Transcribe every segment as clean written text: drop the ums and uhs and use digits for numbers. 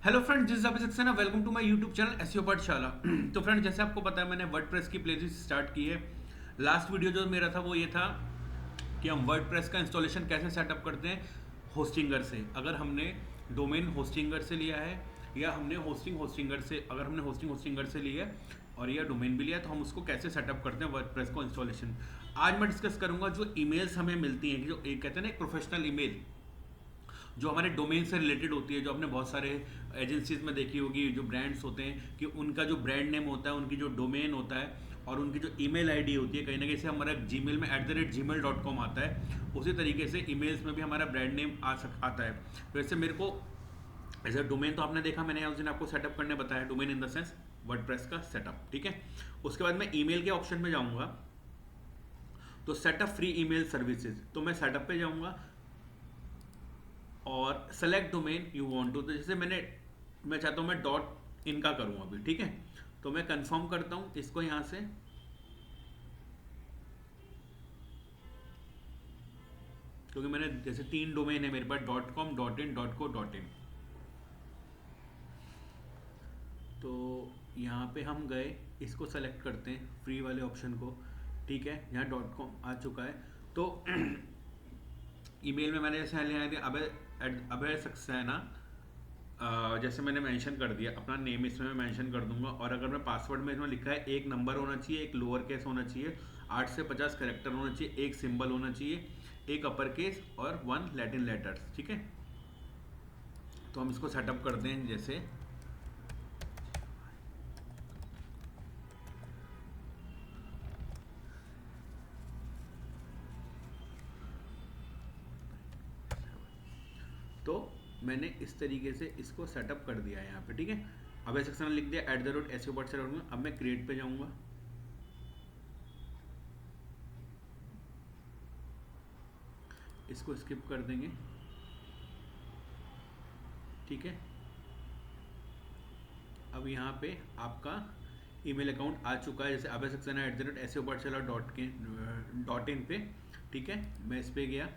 Hello friend, this is Abhishek Saxena. Welcome to my YouTube channel SEO Pathshala. तो friend, जैसे आपको पता है मैंने वर्डप्रेस की प्लेलिस्ट स्टार्ट की है। लास्ट वीडियो जो मेरा था वो ये था कि हम वर्डप्रेस का इंस्टॉलेशन कैसे सेटअप करते हैं होस्टिंगर से। अगर हमने डोमेन होस्टिंगर से लिया है या हमने होस्टिंगर से, अगर हमने होस्टिंगर से लिया है और या डोमेन भी लिया है, तो हम उसको कैसे सेटअप करते हैं वर्डप्रेस को इंस्टॉलेशन। आज मैं डिस्कस करूंगा जो ईमेल्स हमें मिलती हैं, जो एक कहते हैं ना एक प्रोफेशनल ईमेल जो हमारे डोमेन से रिलेटेड होती है, जो आपने बहुत सारे एजेंसीज में देखी होगी, जो ब्रांड्स होते हैं कि उनका जो ब्रांड नेम होता है, उनकी जो डोमेन होता है और उनकी जो ईमेल आईडी होती है, कहीं ना कहीं से हमारा जीमेल में @gmail.com आता है। उसी तरीके से ईमेल्स में भी हमारा ब्रांड नेम आता है। वैसे मेरे को एज डोमेन तो आपने देखा, मैंने उस दिन आपको सेटअप करने बताया, domain in the sense WordPress का सेटअप, ठीक है। उसके बाद मैं ईमेल के ऑप्शन में जाऊंगा, तो सेटअप फ्री ईमेल सर्विसेज, तो मैं सेटअप पे जाऊंगा और select domain you want to. तो जैसे मैं चाहता हूँ मैं डॉट इन का करूँ अभी, ठीक है। तो मैं कंफर्म करता हूँ इसको यहाँ से, क्योंकि मैंने जैसे 3 डोमेन है मेरे पास, .com, .in, .co, .in। तो यहाँ पे हम गए, इसको सेलेक्ट करते हैं फ्री वाले ऑप्शन को, ठीक है। यहाँ .com आ चुका है। तो ईमेल में मैंने जैसे लिया था अभय सक्सेना, जैसे मैंने मेंशन कर दिया अपना नेम, इसमें मैं मेंशन कर दूंगा। और अगर मैं पासवर्ड में इसमें लिखा है, एक नंबर होना चाहिए, एक लोअर केस होना चाहिए, 8 से 50 करेक्टर होना चाहिए, एक सिंबल होना चाहिए, एक अपर केस और 1 लैटिन लेटर्स, ठीक है। तो हम इसको सेटअप करते हैं जैसे, तो मैंने इस तरीके से इसको सेटअप कर दिया है यहाँ पे, ठीक है। अब ऐसे सेक्शन लिख दिया @SEO। अब मैं क्रिएट पे जाऊँगा, इसको स्किप कर देंगे, ठीक है। अब यहाँ पे आपका ईमेल अकाउंट आ चुका है, जैसे अभय सक्सेना @SEO पे, ठीक है। मैं इस पे गया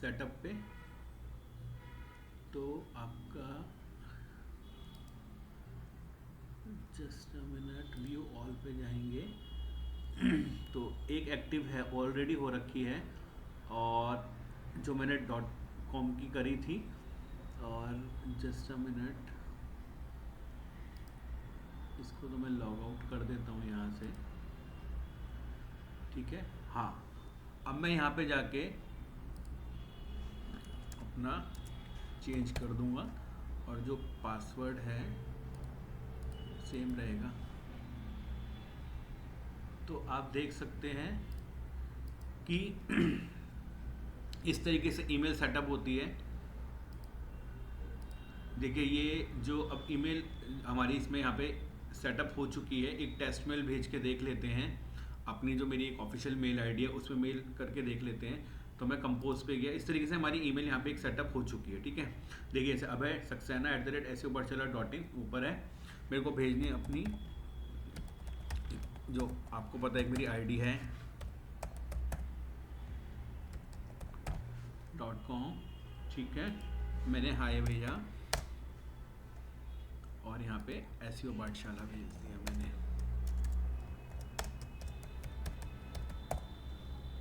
सेटअप पे, तो आपका just a minute, view all पे जाएंगे। तो एक एक्टिव है, ऑलरेडी हो रखी है, और जो मैंने .com की करी थी। और जस्ट अ मिनट, इसको तो मैं लॉग आउट कर देता हूँ यहाँ से, ठीक है। हाँ, अब मैं यहाँ पे जाके अपना चेंज कर दूंगा और जो पासवर्ड है सेम रहेगा। तो आप देख सकते हैं कि इस तरीके से ईमेल सेटअप होती है। देखिए, ये जो अब ईमेल हमारी इसमें यहाँ पे सेटअप हो चुकी है। एक टेस्ट मेल भेज के देख लेते हैं, अपनी जो मेरी एक ऑफिशियल मेल आईडी है उसमें मेल करके देख लेते हैं। तो मैं कंपोज पे गया, इस तरीके से हमारी ईमेल यहाँ पे एक सेटअप हो चुकी है, ठीक है। देखिए, जैसे अभय सक्सेना @SEOPathshala.in ऊपर है। मेरे को भेजनी है अपनी, जो आपको पता है, एक मेरी आईडी है .com, ठीक है। मैंने हाय भेजा और यहाँ पे एसईओ पाठशाला भेज दिया मैंने,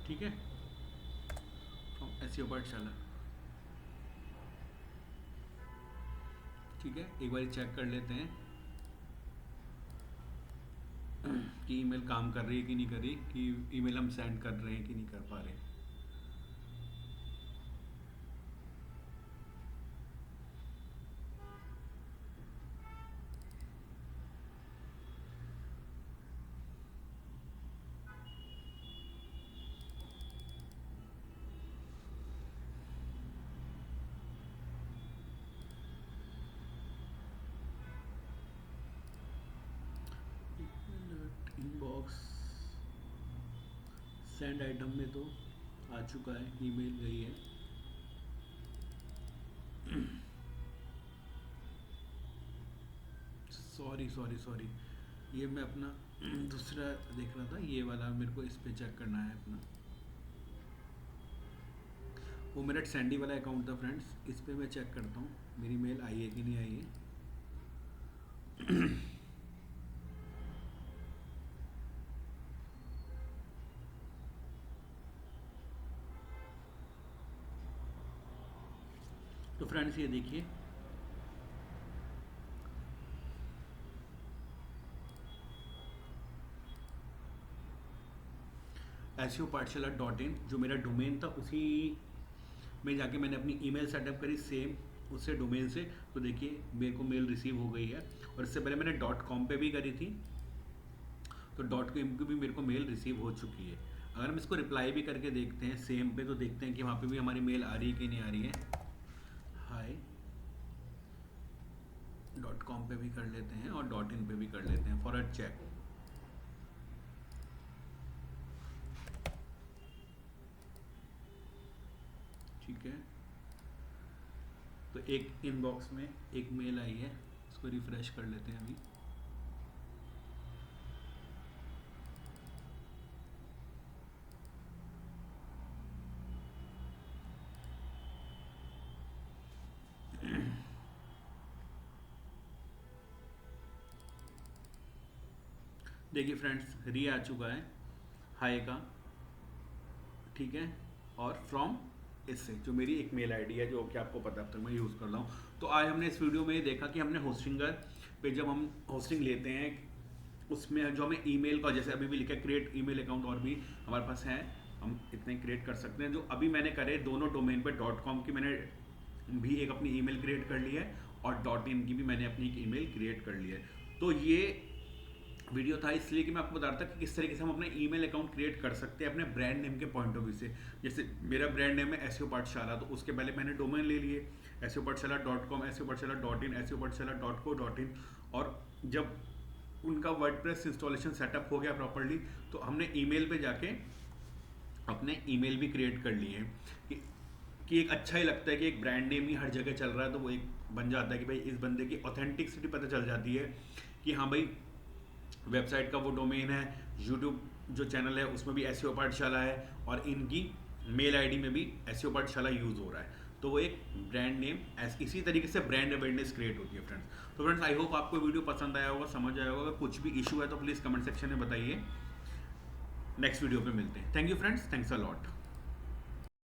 ठीक है, फ्रॉम एसईओ पाठशाला, ठीक है। एक बार चेक कर लेते हैं कि ईमेल काम कर रही है कि नहीं कर रही, कि ईमेल हम सेंड कर रहे हैं कि नहीं कर पा रहे। इनबॉक्स सेंड आइटम में तो आ चुका है, ईमेल गई है। सॉरी सॉरी सॉरी, ये मैं अपना दूसरा देख रहा था, ये वाला मेरे को इस पे चेक करना है अपना। वो मेरा सैंडी वाला अकाउंट था फ्रेंड्स, इस पे मैं चेक करता हूँ मेरी मेल आई है कि नहीं आई है। तो फ्रेंड्स ये देखिए, SEOPathshala.in जो मेरा डोमेन था, उसी में जाके मैंने अपनी ईमेल सेटअप करी सेम उससे डोमेन से। तो देखिए मेरे को मेल रिसीव हो गई है, और इससे पहले मैंने .com पे भी करी थी, तो .com की भी मेरे को मेल रिसीव हो चुकी है। अगर हम इसको रिप्लाई भी करके देखते हैं सेम पे, तो देखते हैं कि वहाँ पे भी हमारी मेल आ रही है कि नहीं आ रही है। हाय .com पे भी कर लेते हैं और .in पे भी कर लेते हैं फॉर अ चेक। ठीक है, तो एक इनबॉक्स में एक मेल आई है, इसको रिफ्रेश कर लेते हैं अभी। देखिए फ्रेंड्स, री आ चुका है हाय का, ठीक है, और फ्रॉम इससे जो मेरी एक मेल आईडी है, जो कि आपको पता है अब तक मैं यूज़ कर रहा हूँ। तो आज हमने इस वीडियो में ये देखा कि हमने होस्टिंगर पे जब हम होस्टिंग लेते हैं, उसमें जो हमें ईमेल का, जैसे अभी भी लिखा है क्रिएट ईमेल अकाउंट, और भी हमारे पास है, हम इतने क्रिएट कर सकते हैं। जो अभी मैंने करे दोनों डोमेन पे .com की मैंने भी एक अपनी ईमेल क्रिएट कर ली है, और .in की भी मैंने अपनी एक ईमेल क्रिएट कर ली है। तो ये वीडियो था इसलिए कि मैं आपको बता रहा था कि किस तरीके से हम अपने ईमेल अकाउंट क्रिएट कर सकते हैं अपने ब्रांड नेम के पॉइंट ऑफ व्यू से। जैसे मेरा ब्रांड नेम है SEO पाठशाला, तो उसके पहले मैंने डोमेन ले लिए SEOPathshala.com, SEOPathshala.in, SEOPathshala.co.in, और जब उनका वर्डप्रेस इंस्टॉलेशन सेटअप हो गया प्रॉपरली, तो हमने ईमेल पे जाके अपने ईमेल भी क्रिएट कर लिए हैं कि एक अच्छा ही लगता है कि एक ब्रांड नेम ही हर जगह चल रहा है, तो वो एक बन जाता है कि भाई इस बंदे की ऑथेंटिसिटी पता चल जाती है कि हाँ भाई वेबसाइट का वो डोमेन है, यूट्यूब जो चैनल है उसमें भी SEO पाठशाला है, और इनकी मेल आईडी में भी SEO पाठशाला यूज़ हो रहा है। तो वो एक ब्रांड नेम, इसी तरीके से ब्रांड अवेयरनेस क्रिएट होती है फ्रेंड्स। तो फ्रेंड्स आई होप आपको वीडियो पसंद आया होगा, समझ आया होगा। अगर कुछ भी इशू है तो प्लीज़ कमेंट सेक्शन में बताइए। नेक्स्ट वीडियो पे मिलते हैं। Thank you friends, thanks a lot.